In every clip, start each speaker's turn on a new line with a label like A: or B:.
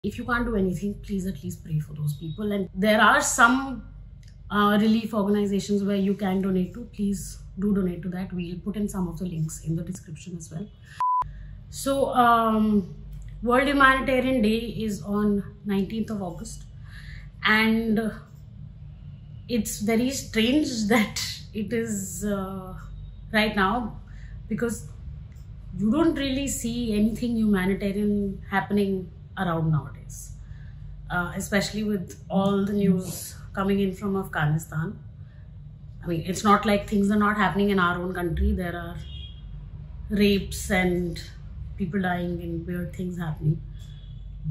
A: if you can't do anything, please at least pray for those people. And there are some relief organizations where you can donate to. Please do donate to that. We'll put in some of the links in the description as well. So World Humanitarian Day is on 19th of August, and it's very strange that it is right now, because you don't really see anything humanitarian happening around nowadays, especially with all the news coming in from Afghanistan. I mean, it's not like things are not happening in our own country. There are rapes and people dying and weird things happening.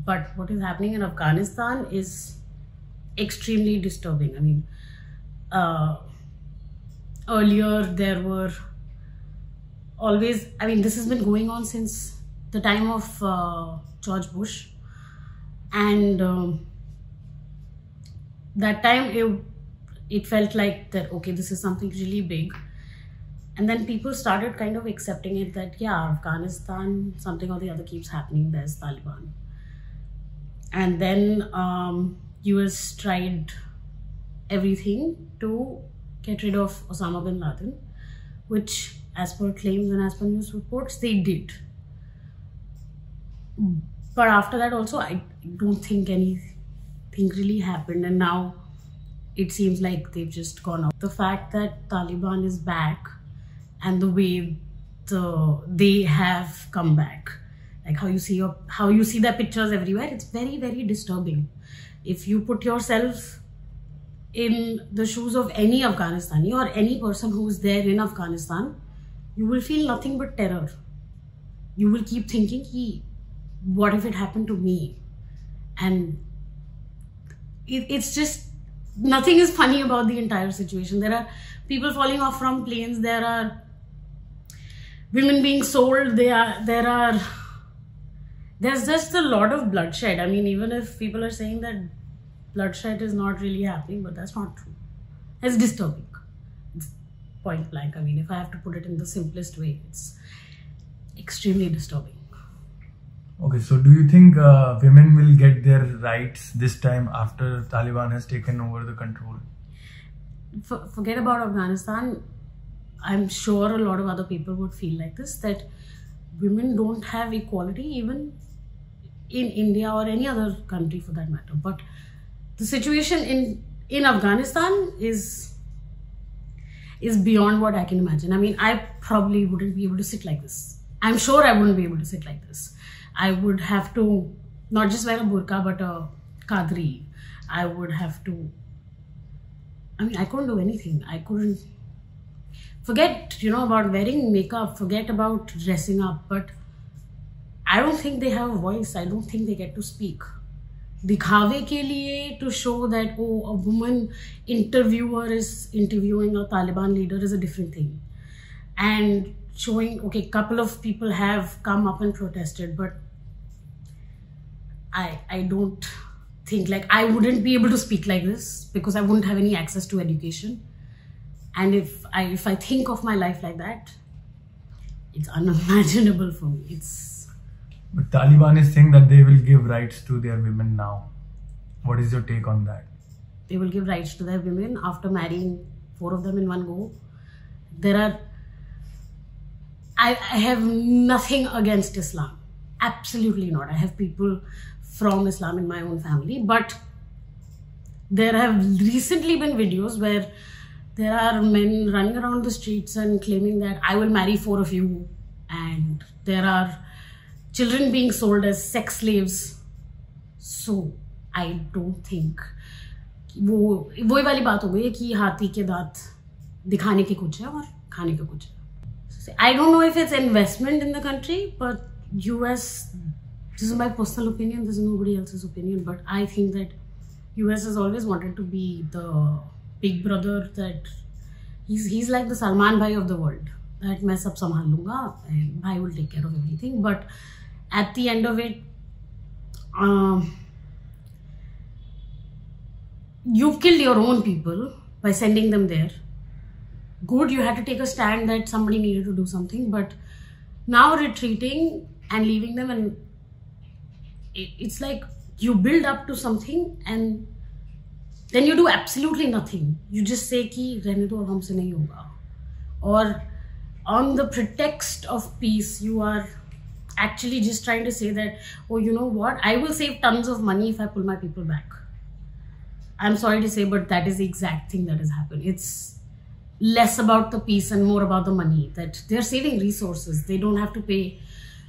A: But what is happening in Afghanistan is extremely disturbing. I mean, earlier there were always, I mean, this has been going on since the time of George Bush. And that time it felt like that, okay, this is something really big. And then people started kind of accepting it that, yeah, Afghanistan, something or the other keeps happening, there's Taliban. And then US tried everything to get rid of Osama bin Laden, which as per claims and as per news reports, they did. But after that also, I don't think anything really happened. And now it seems like they've just gone out. The fact that Taliban is back and the way they have come back, like how you see their pictures everywhere, it's very, very disturbing. If you put yourself in the shoes of any Afghanistani or any person who's there in Afghanistan, you will feel nothing but terror. You will keep thinking, what if it happened to me? And it's just, nothing is funny about the entire situation. There are people falling off from planes. There are women being sold. There's just a lot of bloodshed. I mean, even if people are saying that bloodshed is not really happening, but that's not true. It's disturbing. It's point blank. I mean, if I have to put it in the simplest way, it's extremely disturbing.
B: Okay, so do you think women will get their rights this time after Taliban has taken over the control?
A: Forget about Afghanistan. I'm sure a lot of other people would feel like this, that women don't have equality even in India or any other country for that matter. But the situation in Afghanistan is beyond what I can imagine. I mean, I probably wouldn't be able to sit like this. I'm sure I wouldn't be able to sit like this. I would have to not just wear a burqa, but a kadri. I would have to, I mean, I couldn't do anything. I couldn't, forget, about wearing makeup, forget about dressing up, but I don't think they have a voice. I don't think they get to speak. Dikhave ke liye, to show that, oh, a woman interviewer is interviewing a Taliban leader is a different thing. And showing, okay, couple of people have come up and protested, but I don't think, like, I wouldn't be able to speak like this because I wouldn't have any access to education. And if I think of my life like that, it's unimaginable for me.
B: But Taliban is saying that they will give rights to their women now. What is your take on that?
A: They will give rights to their women after marrying 4 of them in one go. I have nothing against Islam. Absolutely not. I have people from Islam in my own family. But there have recently been videos where there are men running around the streets and claiming that I will marry 4 of you. And there are children being sold as sex slaves. So I don't think वही वाली बात हो गई है कि हाथी के दांत दिखाने के कुछ है और खाने के कुछ है. I don't know if it's investment in the country, but US, this is my personal opinion, this is nobody else's opinion, but I think that US has always wanted to be the big brother, that he's like the Salman Bhai of the world, that मैं सब संभाल लूँगा and Bhai will take care of everything. But at the end of it, you killed your own people by sending them there. Good, you had to take a stand that somebody needed to do something, but now retreating and leaving them, and it's like you build up to something and then you do absolutely nothing. You just say ki rehne do, ab humse nahi hoga. Or on the pretext of peace, you are actually just trying to say that, oh, you know what, I will save tons of money if I pull my people back. I'm sorry to say, but that is the exact thing that has happened. It's less about the peace and more about the money, that they're saving resources. They don't have to pay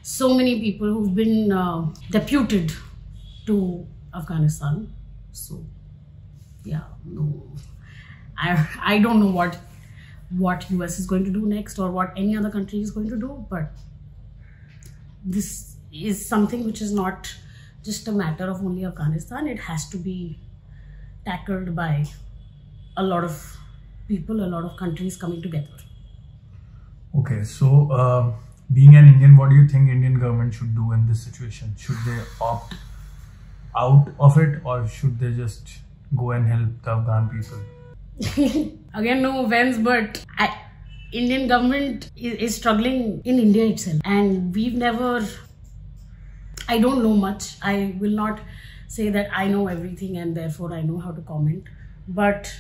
A: so many people who've been deputed to Afghanistan. So yeah, no, I don't know what US is going to do next or what any other country is going to do, but this is something which is not just a matter of only Afghanistan. It has to be tackled by a lot of people, a lot of countries coming together.
B: Okay, so being an Indian, what do you think Indian government should do in this situation? Should they opt out of it, or should they just go and help the Afghan people?
A: Again, no offense, but Indian government is struggling in India itself, and we've never, I don't know much. I will not say that I know everything and therefore I know how to comment, but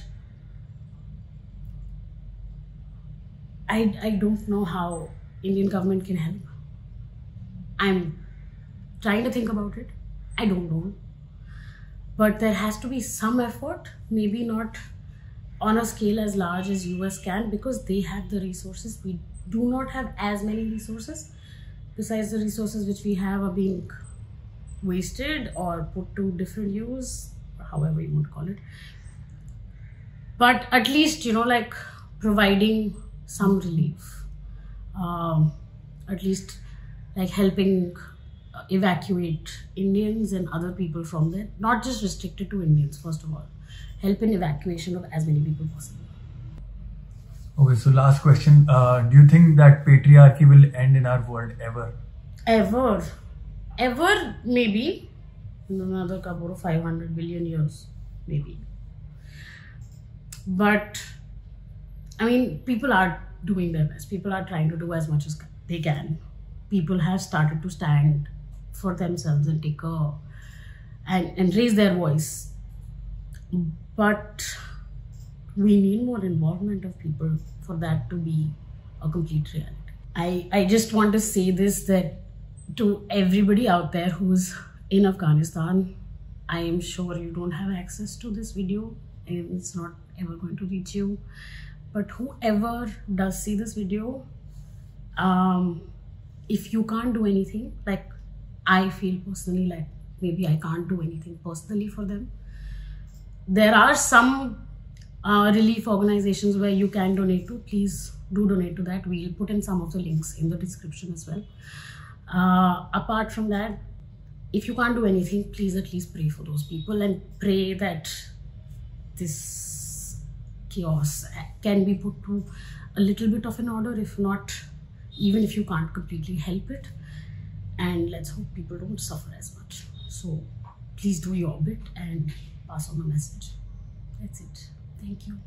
A: I don't know how Indian government can help. I'm trying to think about it. I don't know. But there has to be some effort, maybe not on a scale as large as US can, because they have the resources. We do not have as many resources. Besides, the resources which we have are being wasted or put to different use, however you want to call it. But at least, you know, like providing some relief, at least like helping evacuate Indians and other people from there, not just restricted to Indians. First of all, help in evacuation of as many people possible.
B: Okay, so last question, do you think that patriarchy will end in our world ever? Ever, maybe in another couple of 500 billion years, maybe. But I mean, people are doing their best. People are trying to do as much as they can. People have started to stand for themselves and take and raise their voice. But we need more involvement of people for that to be a complete reality. I just want to say this, that to everybody out there who's in Afghanistan, I am sure you don't have access to this video and it's not ever going to reach you. But whoever does see this video, if you can't do anything, like I feel personally like maybe I can't do anything personally for them, there are some relief organizations where you can donate to. Please do donate to that. We'll put in some of the links in the description as well. Apart from that, if you can't do anything, please at least pray for those people and pray that this chaos can be put to a little bit of an order, if not, even if you can't completely help it. And let's hope people don't suffer as much. So please do your bit and pass on the message. That's it. Thank you.